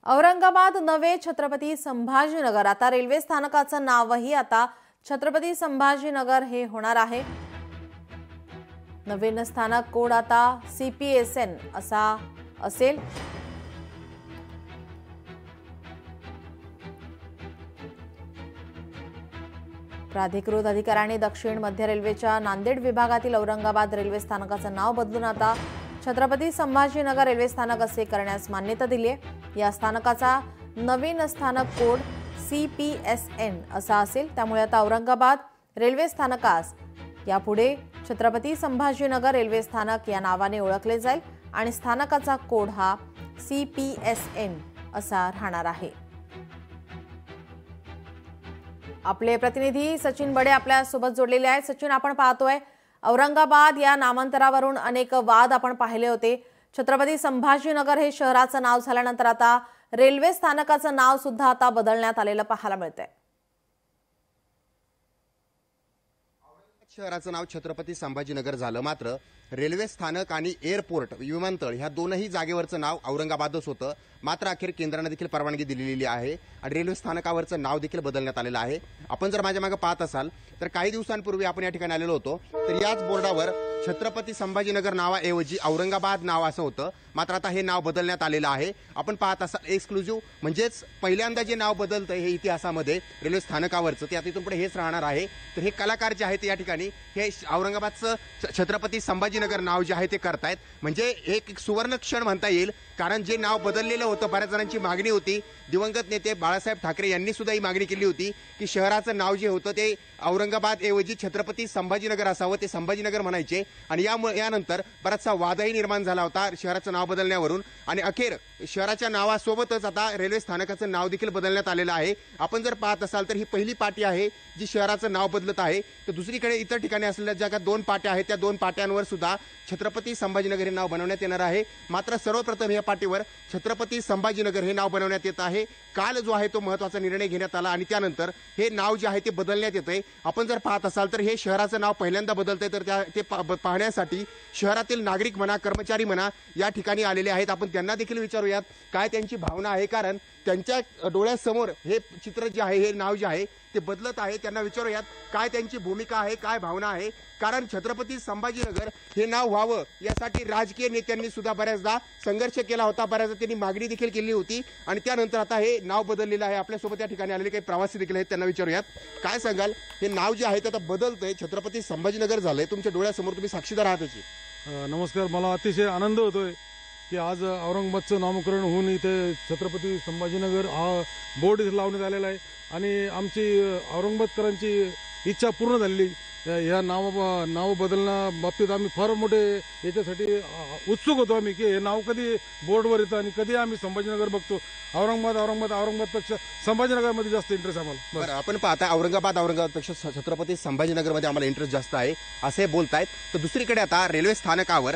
औरंगाबाद नवे छत्रपती संभाजीनगर। आता रेल्वे स्थानकाचं नावही आता छत्रपती संभाजीनगर हे होणार आहे। नवीन स्थानक कोड आता CPSN असा असेल। प्राधिकृत अधिकाऱ्यांनी दक्षिण मध्य रेल्वेच्या नांदेड विभागातील औरंगाबाद रेल्वे स्थानकाचं नाव बदलून आता छत्रपती संभाजीनगर रेल्वे स्थानक असे करण्यास मान्यता दिली आहे। या स्थानकाचा नवीन स्थानक कोड CPSN असा असेल। त्यामुळे आता औरंगाबाद रेल्वे स्थानकास यापुढे छत्रपती संभाजीनगर रेल्वे स्थानक या नावाने ओळखले जाईल आणि स्थानकाचा कोड हा CPSN असा राहणार आहे। आपले प्रतिनिधी सचिन बडे आपल्या सोबत जोडलेले आहेत। सचिन, आपण पाहतोय औरंगाबाद या नामांतरावरून अनेक वाद आपण पाहिले होते। छत्रपती संभाजीनगर हे शहराचं नाव झाल्यानंतर आता रेल्वे स्थानकाचं नाव सुद्धा आता बदलण्यात आलेलं पाहायला मिळतंय। शहराचं नाव छत्रपती संभाजीनगर झालं, मात्र रेल्वे स्थानक आणि एअरपोर्ट विमानतळ ह्या दोनही जागेवरचं नाव औरंगाबादच होतं। मात्र अखेर केंद्राने देखील परवानगी दिलेली आहे आणि रेल्वे स्थानकावरचं नाव देखील बदलण्यात आलेलं आहे। आपण जर माझ्या मागे पाहत असाल तर काही दिवसांपूर्वी आपण या ठिकाणी आलेलो होतो, तर याच बोर्डावर छत्रपती संभाजीनगर नावाऐवजी औरंगाबाद नाव असं होतं। मात्र आता हे नाव बदलण्यात आलेलं आहे। आपण पाहत असाल एक्सक्लुझिव्ह म्हणजेच पहिल्यांदा जे नाव बदलतंय हे इतिहासामध्ये रेल्वे स्थानकावरचं, ते आता इथून पुढे हेच राहणार आहे। तर हे कलाकार जे आहेत या ठिकाणी हे औरंगाबादचं छत्रपती संभाजीनगर नाव जे आहे ते करतायत। म्हणजे एक सुवर्ण क्षण म्हणता येईल, कारण जे नाव बदललेलं होतं बऱ्याच जणांची मागणी होती। दिवंगत नेते बाळासाहेब ठाकरे यांनी सुद्धा ही मागणी केली होती की शहराचं नाव जे होतं ते औरंगाबाद ऐवजी छत्रपती संभाजीनगर असावं, ते संभाजीनगर म्हणायचे। आणि यानंतर बराचसा वादही निर्माण झाला होता शहराचं नाव बदलण्यावरून आणि अखेर शहराच्या नावासोबतच आता रेल्वे स्थानकाचं नाव देखील बदलण्यात आलेलं आहे। आपण जर पाहत असाल तर ही पहिली पाटी आहे जी शहराचं नाव बदलत आहे। तर दुसरीकडे इतर ठिकाणी असलेल्या ज्या काही दोन पाट्या आहेत त्या दोन पाट्यांवर सुद्धा छत्रपती संभाजीनगर हे नाव बनवण्यात येणार आहे। मात्र सर्वप्रथम या पाटीवर छत्रपती संभाजीनगर हे नाव बनवण्यात येत आहे। काल जो आहे तो महत्त्वाचा निर्णय घेण्यात आला आणि त्यानंतर हे नाव जे आहे ते बदलण्यात येतंय। आपण जर पाहत असाल तर हे शहराचं नाव पहिल्यांदा बदलतंय, तर ते पाहण्यासाठी शहरातील नागरिक म्हणा, कर्मचारी म्हणा या ठिकाणी आलेले आहेत। आपण त्यांना देखील विचारूयात काय त्यांची भावना आहे, कारण त्यांच्या डोळ्यासमोर हे चित्र जे आहे, हे नाव जे आहे ते बदलत आहे। त्यांना विचारूयात काय त्यांची भूमिका आहे, काय भावना आहे, कारण छत्रपती संभाजीनगर हे नाव व्हावं यासाठी राजकीय नेत्यांनी सुद्धा बऱ्याचदा संघर्ष केला होता, बऱ्याचदा त्यांनी मागणी देखील केली होती आणि त्यानंतर आता हे नाव बदललेलं आहे। आपल्यासोबत या ठिकाणी आलेले काही प्रवासी देखील आहेत, त्यांना विचारूयात काय सांगाल, हे नाव जे आहे ते आता बदलतंय, छत्रपती संभाजीनगर झालंय, तुमच्या डोळ्यासमोर, तुम्ही साक्षीदार आहात त्याची। नमस्कार, मला अतिशय आनंद होतोय की आज औरंगाबादचं नामकरण होऊन इथे छत्रपती संभाजीनगर हा बोर्ड इथे लावण्यात आलेला आहे आणि आमची औरंगाबादकरांची इच्छा पूर्ण झालेली। या नाव बदलण्याबाबतीत आम्ही फार मोठे याच्यासाठी उत्सुक होतो आम्ही की हे नाव कधी बोर्डवर येतं आणि कधी आम्ही संभाजीनगर बघतो। औरंगाबादपेक्षा संभाजीनगरमध्ये जास्त इंटरेस्ट आम्हाला। बरं, आपण पाहता औरंगाबादपेक्षा छत्रपती संभाजीनगरमध्ये आम्हाला इंटरेस्ट जास्त आहे असे बोलतायत। तर दुसरीकडे आता रेल्वे स्थानकावर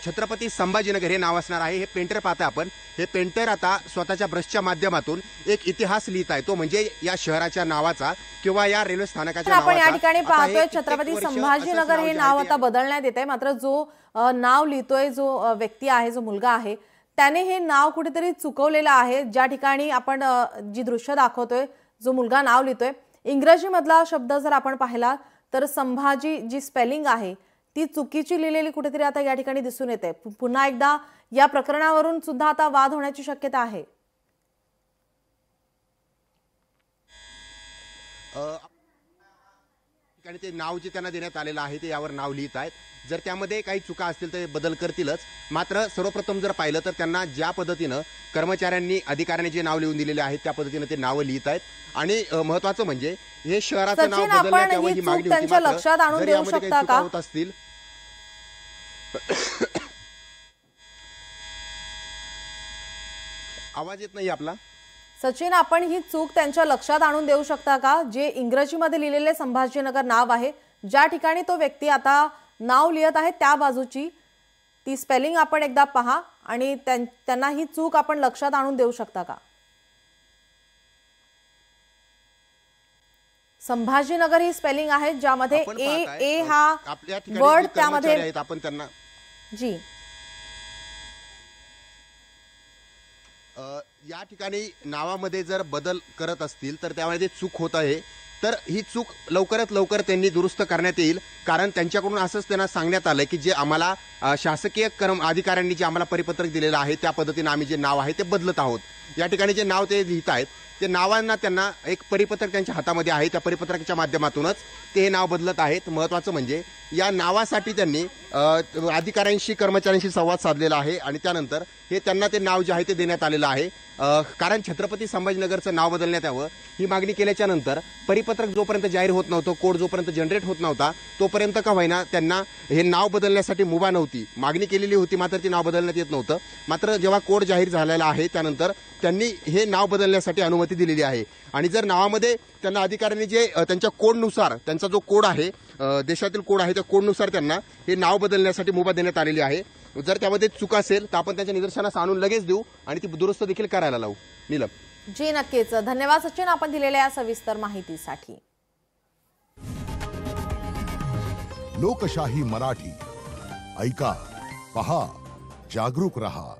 छत्रपती संभाजीनगर हे नाव असणार आहे। हे पेंटर पाहता आपण, हे पेंटर आता स्वतःच्या ब्रशच्या माध्यमातून एक इतिहास लिहित आहे, तो म्हणजे या शहराच्या नावाचा किंवा या रेल्वे स्थानकाच्या नावाचा। आपण या ठिकाणी पाहतोय छत्रपती संभाजीनगर हे नाव आता बदलण्यात येत आहे। मात्र जो नाव लिहितोय, जो व्यक्ती आहे, जो मुलगा आहे, त्याने हे नाव कुठेतरी चुकवलेलं आहे। ज्या ठिकाणी आपण जी दृश्य दाखवतोय, जो मुलगा नाव लिहितोय, इंग्रजी मधला शब्द जर आपण पाहिला तर संभाजी जी स्पेलिंग आहे ती चुकीची लिहिलेली कुठेतरी आता या ठिकाणी दिसून येते। पुन्हा एकदा या प्रकरणावरून सुद्धा आता वाद होण्याची शक्यता आहे। ते नाव जे त्यांना देण्यात आलेलं आहे ते यावर नाव लिहित आहेत। जर त्यामध्ये काही चुका असतील तर बदल करतीलच। मात्र सर्वप्रथम जर पाहिलं तर त्यांना ज्या पद्धतीनं कर्मचाऱ्यांनी, अधिकाऱ्यांनी जे नाव लिहून दिलेले आहे त्या पद्धतीने ते नावं लिहित आहेत आणि महत्त्वाचं म्हणजे हे शहराचं नाव बदलण्यात यावं ही मागणी होती। त्यांच्या लक्षात आणून देऊ शकता का होत असतील आवाज येत नाही आपला सचिन, आपण ही चूक त्यांच्या लक्षात आणून देऊ शकता का? जे इंग्रजीमध्ये लिहिलेले संभाजीनगर नाव आहे, ज्या ठिकाणी तो व्यक्ती आता नाव लिहित आहे त्या बाजूची ती स्पेलिंग आपण एकदा पहा आणि त्यांना ही चूक आपण लक्षात आणून देऊ शकता का? संभाजीनगर ही स्पेलिंग आहे ज्यामध्ये ए हा वर्ड त्यामध्ये आपण त्यांना जी या ठिकाणी नावामध्ये जर बदल करत असतील तर त्यामध्ये चूक होत आहे, तर ही चूक लवकरात लवकर त्यांनी दुरुस्त करण्यात येईल. कारण त्यांच्याकडून असंच त्यांना सांगण्यात आलं की जे आम्हाला शासकीय अधिकाऱ्यांनी जे आम्हाला परिपत्रक दिलेलं आहे त्या पद्धतीने आम्ही जे नाव आहे ते बदलत आहोत. या ठिकाणी जे नाव ते लिहित आहेत ते नावांना त्यांना एक परिपत्रक त्यांच्या हातामध्ये आहे, त्या परिपत्रकाच्या माध्यमातूनच ते हे नाव बदलत आहेत. महत्त्वाचं म्हणजे या नावासाठी त्यांनी अधिकाऱ्यांशी कर्मचाऱ्यांशी संवाद साधलेला आहे आणि त्यानंतर हे त्यांना ते नाव जे आहे ते देण्यात आलेलं आहे. कारण छत्रपती संभाजीनगरचं नाव बदलण्यात यावं ही मागणी केल्याच्या नंतर परिपत्रक जोपर्यंत जाहीर होत नव्हतं, कोड जोपर्यंत जनरेट होत नव्हता तोपर्यंत का होईना त्यांना हे नाव बदलण्यासाठी मुभा नव्हती. मागणी केलेली होती मात्र ते नाव बदलण्यात येत नव्हतं. मात्र जेव्हा कोड जाहीर झालेला आहे त्यानंतर त्यांनी हे नाव बदलण्यासाठी अनुमती दिलेली आहे. आणि जर नावामध्ये त्यांना अधिकाऱ्यांनी जे त्यांच्या कोडनुसार त्यांचा जो कोड आहे देशातील कोड आहे त्या कोडनुसार त्यांना हे नाव बदलण्यासाठी मुभा देण्यात आलेली आहे. जर त्यामध्ये चूक असेल तर आपण त्यांच्या निदर्शनास आणून लगेच देऊ आणि ती दुरुस्त देखील करायला लावू. नीलम. जी नक्कीच. धन्यवाद सचिन आपण दिलेल्या सविस्तर माहितीसाठी. लोकशाही मराठी ऐका, पहा, जागरूक रहा.